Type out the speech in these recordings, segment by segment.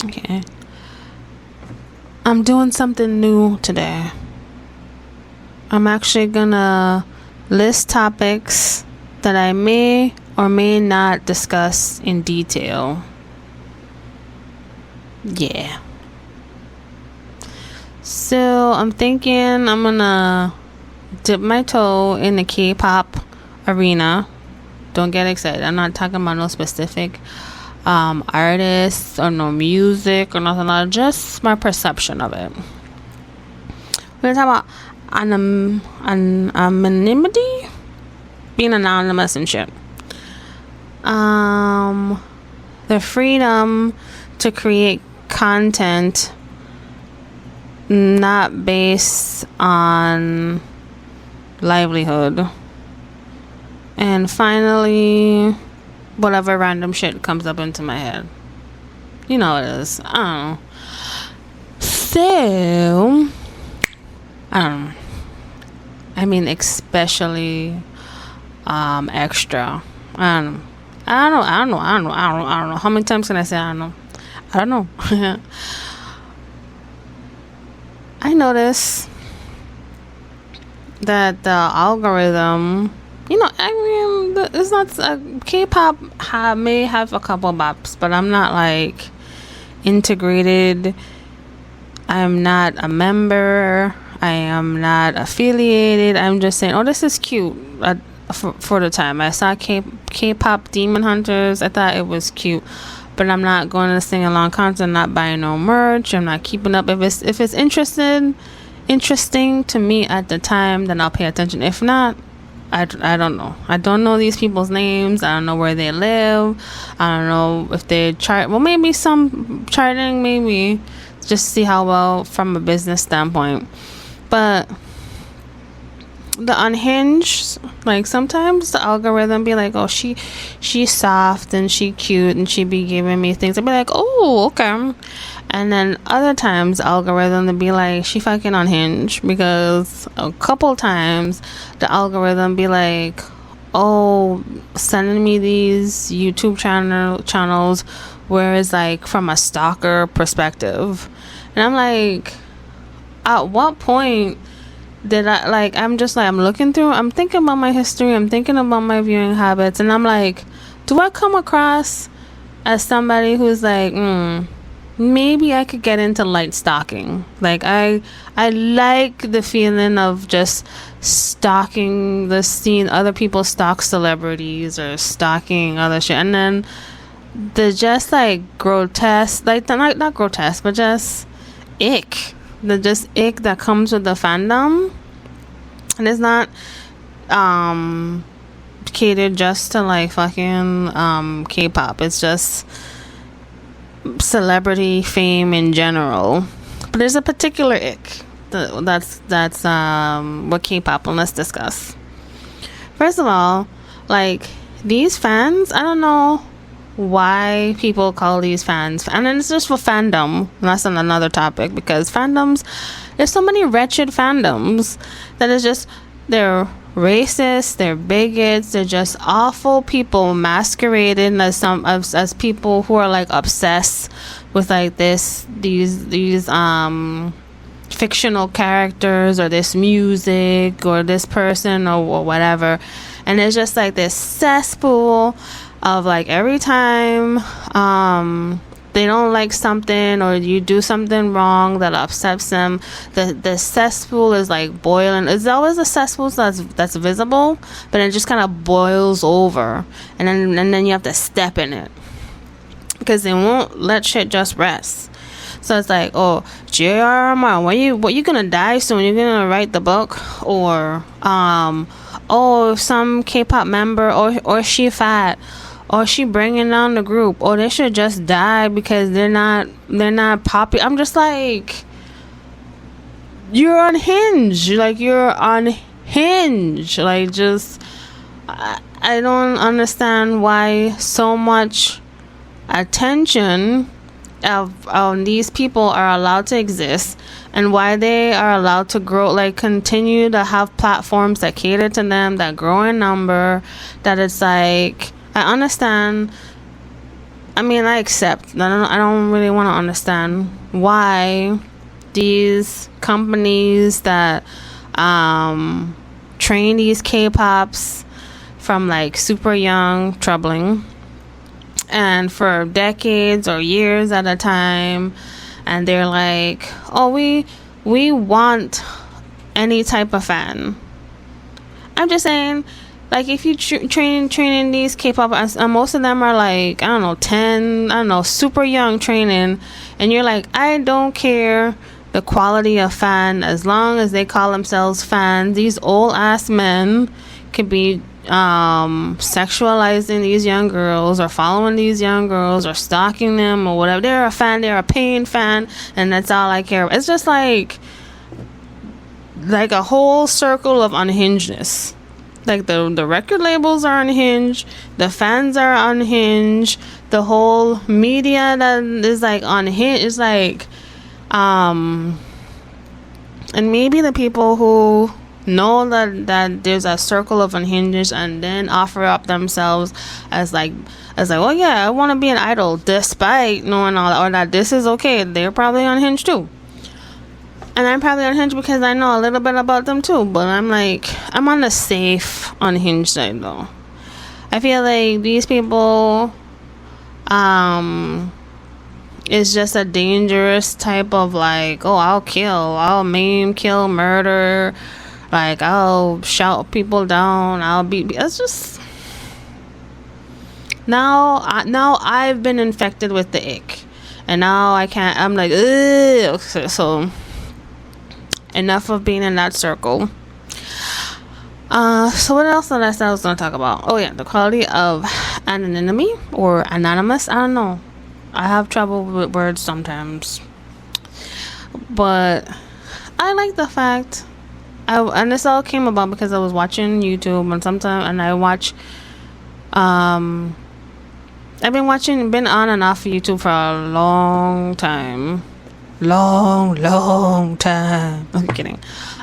Okay. I'm doing something new today. I'm actually gonna list topics that I may or may not discuss in detail. Yeah. So I'm thinking I'm gonna dip my toe in the K-pop arena. Don't get excited. I'm not talking about no specific artists or no music or nothing like that. Just my perception of it. We're gonna talk about anonymity, being anonymous and shit. The freedom to create content not based on livelihood. And finally, whatever random shit comes up into my head. You know what it is. I don't know. So, I don't know. I mean, especially extra. I don't know. How many times can I say I don't know? I don't know. I notice that the algorithm, I mean, it's not K-pop may have a couple bops, but I'm not like integrated. I'm not a member. I am not affiliated. I'm just saying, oh, this is cute. For the time I saw K-pop Demon Hunters, I thought it was cute, but I'm not going to sing along concert. I'm not buying no merch. I'm not keeping up. If it's interesting to me at the time, then I'll pay attention. If not, I don't know. I don't know these people's names. I don't know where they live. I don't know if they chart. Well, maybe some charting, maybe just see how well from a business standpoint. But the unhinged, like sometimes the algorithm be like, oh, she's soft and she cute and she be giving me things. I'd be like, oh, okay. And then other times the algorithm to be like, she fucking unhinged, because a couple times the algorithm be like, oh, sending me these YouTube channels where it's like from a stalker perspective. And I'm like, at what point did I, like, I'm looking through, I'm thinking about my history, I'm thinking about my viewing habits, and I'm like, do I come across as somebody who's like, maybe I could get into light stalking? Like, I like the feeling of just stalking the scene, other people stalk celebrities or stalking other shit, and then the just like grotesque, like not grotesque, but just ick. The just ick that comes with the fandom, and it's not catered just to like fucking K-pop. It's just celebrity fame in general. But there's a particular ick that's what K-pop, and let's discuss. First of all, like, these fans, I don't know why people call these fans, and then it's just for fandom. That's another topic, because fandoms, there's so many wretched fandoms that is just, they're racist, they're bigots, they're just awful people masquerading as people who are like obsessed with like these fictional characters or this music or this person or whatever. And it's just like this cesspool of like, every time they don't like something or you do something wrong that upsets them, the cesspool is like boiling. It's always a cesspool that's visible, but it just kind of boils over, and then you have to step in it, because they won't let shit just rest. So it's like, oh, J.R.R. what you gonna die soon? You're gonna write the book? Or oh, some K-pop member, or she fat, or she bringing down the group, or they should just die because they're not popular. I'm just like, you're unhinged. Like, you're unhinged. Like, just, I don't understand why so much attention of these people are allowed to exist, and why they are allowed to grow, like, continue to have platforms that cater to them, that grow in number, that it's like, I understand I mean, I accept. I don't really want to understand why these companies that train these K-pops from like super young, troubling, and for decades or years at a time, and they're like, oh, we want any type of fan. I'm just saying, like, if you training these K-pop, most of them are like, I don't know, 10, I don't know, super young training, and you're like, I don't care the quality of fan as long as they call themselves fans. These old ass men could be sexualizing these young girls or following these young girls or stalking them or whatever. They're a fan, they're a paying fan, and that's all I care about. It's just like a whole circle of unhingedness. Like the record labels are unhinged, the fans are unhinged, the whole media that is like unhinged is like and maybe the people who know that there's a circle of unhinged and then offer up themselves as like, oh yeah, I want to be an idol despite knowing all that, or that this is okay, they're probably unhinged too. And I'm probably unhinged because I know a little bit about them too, but I'm on the safe unhinged side though. I feel like these people is just a dangerous type of like, oh, I'll maim, kill, murder, like I'll shout people down, I'll beat. It's just now I've been infected with the ick, and now I can't. I'm like, ugh. So enough of being in that circle. So what else did I say I was going to talk about? Oh yeah, the quality of anonymity or anonymous. I don't know. I have trouble with words sometimes, but I like the fact. And this all came about because I was watching YouTube, and I watch. I've been on and off YouTube for a long time. Long time. I'm kidding.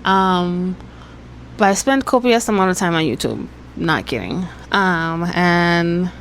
But I spend copious amount of time on YouTube. Not kidding. And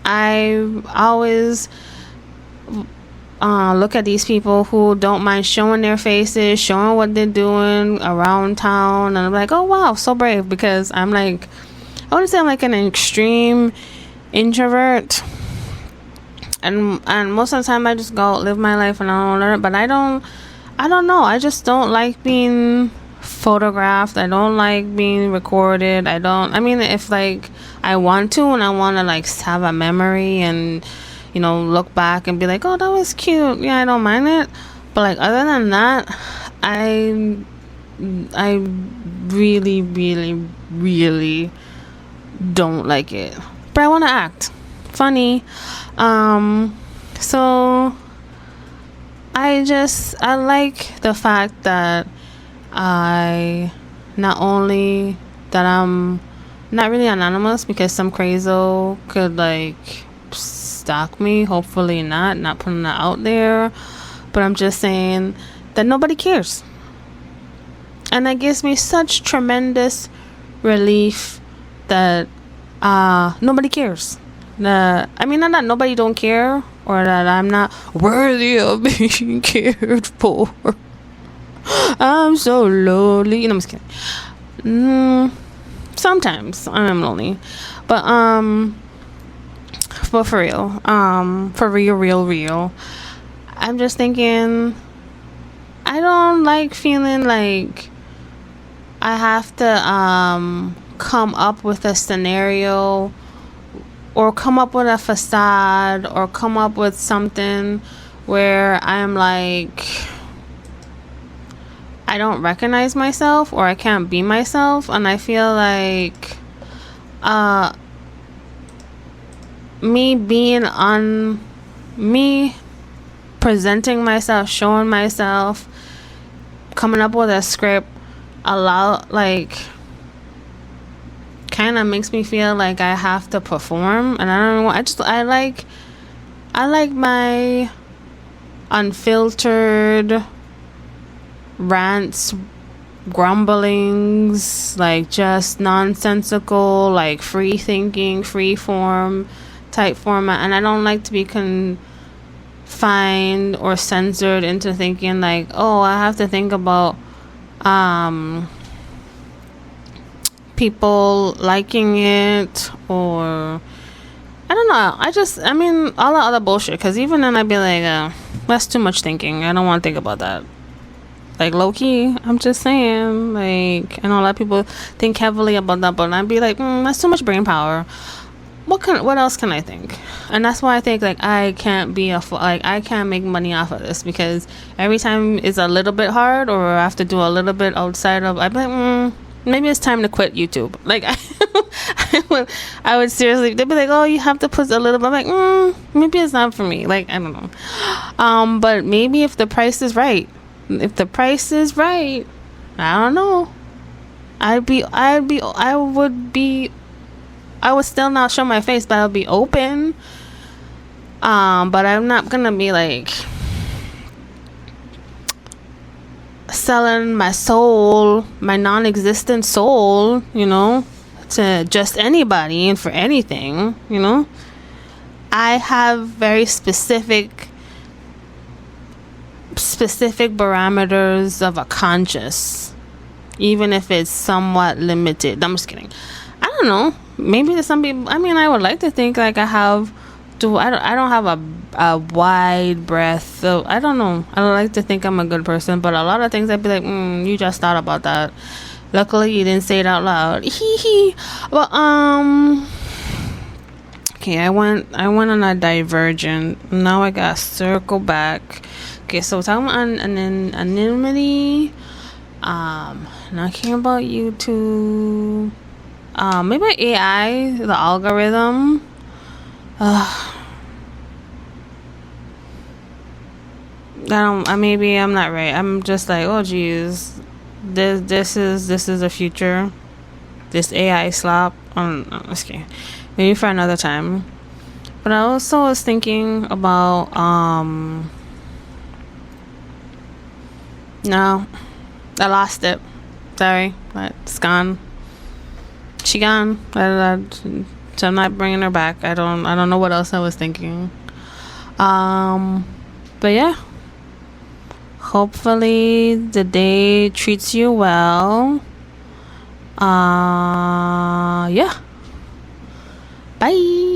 I always look at these people who don't mind showing their faces, showing what they're doing around town, and I'm like, oh wow, so brave. Because I'm like, I wouldn't say I'm like an extreme introvert, and most of the time I just go live my life and I don't learn. But I don't know, I just don't like being photographed. I don't like being recorded. I mean, if like I want to, and I want to like have a memory and, you know, look back and be like, oh, that was cute, yeah, I don't mind it. But like other than that, I really, really, really don't like it. But I want to act funny. So I like the fact that not only that I'm not really anonymous, because some crazo could like stalk me, hopefully not putting that out there, but I'm just saying that nobody cares, and that gives me such tremendous relief that nobody cares. I mean, not that nobody don't care, or that I'm not worthy of being cared for. I'm so lonely. You know, I'm just kidding. Sometimes I am lonely, but for real, real. I'm just thinking, I don't like feeling like I have to come up with a scenario, or come up with a facade, or come up with something where I'm like, I don't recognize myself, or I can't be myself. And I feel like me presenting myself, showing myself, coming up with a script, kind of makes me feel like I have to perform. And I don't know, I like my unfiltered rants, grumblings, like just nonsensical, like free thinking, free form type format, and I don't like to be confined or censored into thinking like, oh, I have to think about people liking it, or I don't know. I mean, all that other bullshit. Because even then, I'd be like, that's too much thinking. I don't want to think about that. Like, low key, I'm just saying. Like, I know a lot of people think heavily about that, but I'd be like, that's too much brain power. What else can I think? And that's why I think like I can't make money off of this, because every time it's a little bit hard, or I have to do a little bit outside of, I'd be like, maybe it's time to quit YouTube. Like I would seriously, they'd be like, oh, you have to put a little bit. I'm like, maybe it's not for me. Like, I don't know. But maybe if the price is right, I don't know. I would still not show my face, but I'll be open. But I'm not gonna be like selling my soul, my non-existent soul, to just anybody and for anything, I have very specific parameters of a conscious, even if it's somewhat limited. I'm just kidding. I don't know. Maybe there's some people, I mean, I would like to think like I don't have a wide breadth, so I don't know. I don't like to think I'm a good person, but a lot of things I'd be like, you just thought about that. Luckily you didn't say it out loud. Well, okay, I went on a divergent. Now I gotta circle back. Okay, so talking about anonymity, not caring about YouTube, maybe AI, the algorithm. Maybe I'm not right. I'm just like, oh geez, this is the future. This AI slop. Okay, maybe for another time. But I also was thinking about no, I lost it. Sorry, it's gone. She gone. So I'm not bringing her back. I don't know what else I was thinking. But yeah. Hopefully the day treats you well. Yeah. Bye.